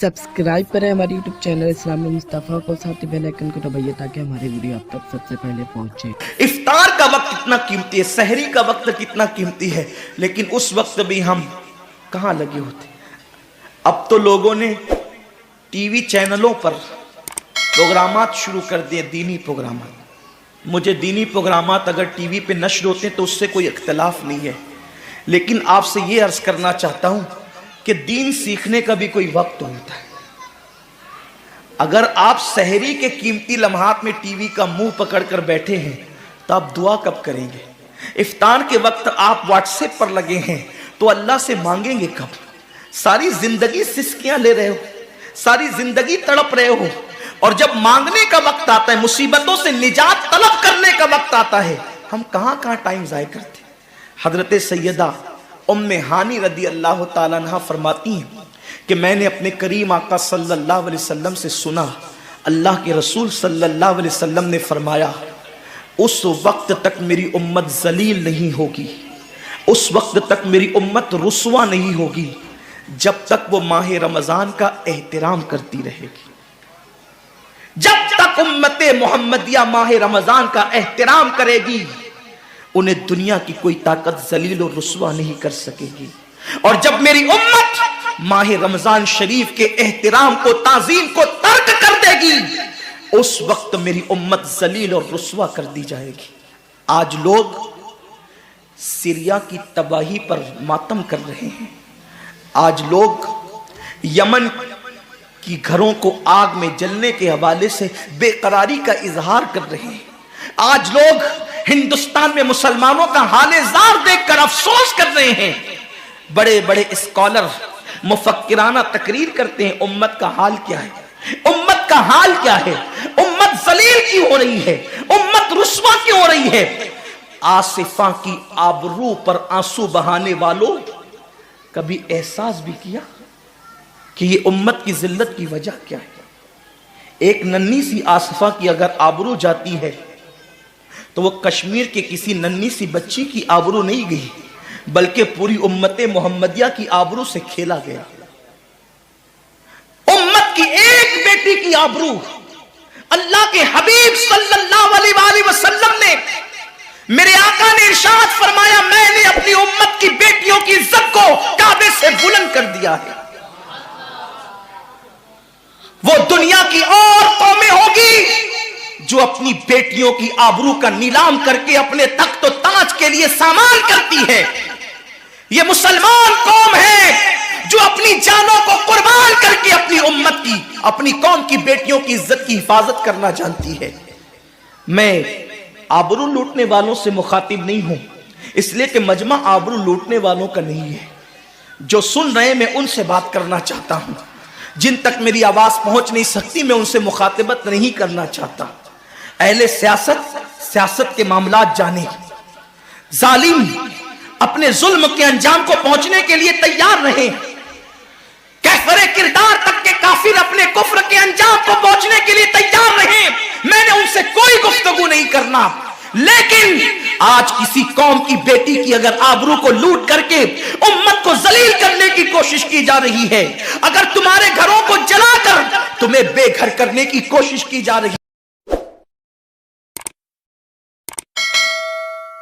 Subscribe करें हमारे YouTube channel इस्लामी मुस्तफ़ा को, साथ ही बेल आइकन को दबाइए ताकि हमारे वीडियो आप तक सबसे पहले पहुंचे। इफ्तार का वक्त कितना कीमती है, सहरी का वक्त कितना कीमती है, लेकिन उस वक्त भी हम कहाँ लगे होते। अब तो लोगों ने टीवी चैनलों पर प्रोग्रामात शुरू कर दिए, दीनी प्रोग्रामात। मुझे दीनी प्रोग्रामात अगर टीवी पे नश्र होते हैं तो उससे कोई इख्तलाफ नहीं है, लेकिन आपसे ये अर्ज करना चाहता हूं कि दीन सीखने का भी कोई वक्त होता है। अगर आप सहरी के कीमती लम्हात में टीवी का मुंह पकड़कर बैठे हैं तो आप दुआ कब करेंगे? इफ्तार के वक्त आप व्हाट्सएप पर लगे हैं तो अल्लाह से मांगेंगे कब? सारी जिंदगी सिसकियां ले रहे हो, सारी जिंदगी तड़प रहे हो, और जब मांगने का वक्त आता है, मुसीबतों से निजात तलब करने का वक्त आता है, हम कहां कहां टाइम जाया करते। हजरत सैयदा उम्मे हानी रदी अल्लाह ताला अन्हा फरमाती हैं कि मैंने अपने करीम आका सल्लल्लाहु अलैहि वसल्लम से सुना, अल्लाह के रसूल सल्लल्लाहु अलैहि वसल्लम ने फरमाया, उस वक्त तक मेरी उम्मत जलील नहीं होगी, उस वक्त तक मेरी उम्मत रुस्वा नहीं होगी जब तक वो माह रमजान का एहतराम करती रहेगी। जब तक उम्मते मोहम्मदिया माह रमजान का एहतराम करेगी, उन्हें दुनिया की कोई ताकत जलील और रुस्वा नहीं कर सकेगी। और जब मेरी उम्मत माह रमजान शरीफ के एहतराम को, ताजीम को तर्क कर देगी, उस वक्त मेरी उम्मत जलील और रुस्वा कर दी जाएगी। आज लोग सीरिया की तबाही पर मातम कर रहे हैं, आज लोग यमन की घरों को आग में जलने के हवाले से बेकरारी का इजहार कर रहे हैं, आज लोग हिंदुस्तान में मुसलमानों का हाले जार देखकर अफसोस कर रहे हैं। बड़े बड़े स्कॉलर मुफक्किराना तकरीर करते हैं, उम्मत का हाल क्या है, उम्मत का हाल क्या है, उम्मत जलील क्यों हो रही है, उम्मत रुस्वा क्यों हो रही है। आसिफा की आबरू पर आंसू बहाने वालों, कभी एहसास भी किया कि ये उम्मत की जिल्लत की वजह क्या है? एक नन्ही सी आसिफा की अगर आबरू जाती है तो वो कश्मीर के किसी नन्ही सी बच्ची की आबरू नहीं गई, बल्कि पूरी उम्मते मोहम्मदिया की आबरू से खेला गया। उम्मत की एक बेटी की आबरू अल्लाह के हबीब सल्लल्लाहु अलैहि वसल्लम ने, मेरे आका ने इरशाद फरमाया, मैंने अपनी उम्मत की बेटियों की इज्जत को काबे से बुलंद कर दिया है। वो दुनिया की और कौमें होगी जो अपनी बेटियों की आबरू का नीलाम करके अपने तख्त और ताज के लिए सामान करती है। ये मुसलमान कौम है जो अपनी जानों को कुर्बान करके अपनी उम्मत की, अपनी कौम की बेटियों की इज्जत की हिफाजत करना जानती है। मैं आबरू लूटने वालों से मुखातिब नहीं हूं, इसलिए कि मजमा आबरू लूटने वालों का नहीं है। जो सुन रहे हैं मैं उनसे बात करना चाहता हूं, जिन तक मेरी आवाज पहुंच नहीं सकती मैं उनसे मुखातिबत नहीं करना चाहता। अहले सियासत के मामलात जाने, जालिम अपने जुल्म के अंजाम को पहुंचने के लिए तैयार रहे, कैफरे किरदार तक के काफिर अपने कुफ्र के अंजाम को पहुंचने के लिए तैयार रहे। मैंने उनसे कोई गुफ्तगू नहीं करना, लेकिन आज किसी कौम की बेटी की अगर आबरू को लूट करके उम्मत को जलील करने की कोशिश की जा रही है, अगर तुम्हारे घरों को जलाकर तुम्हें बेघर करने की कोशिश की जा रही है,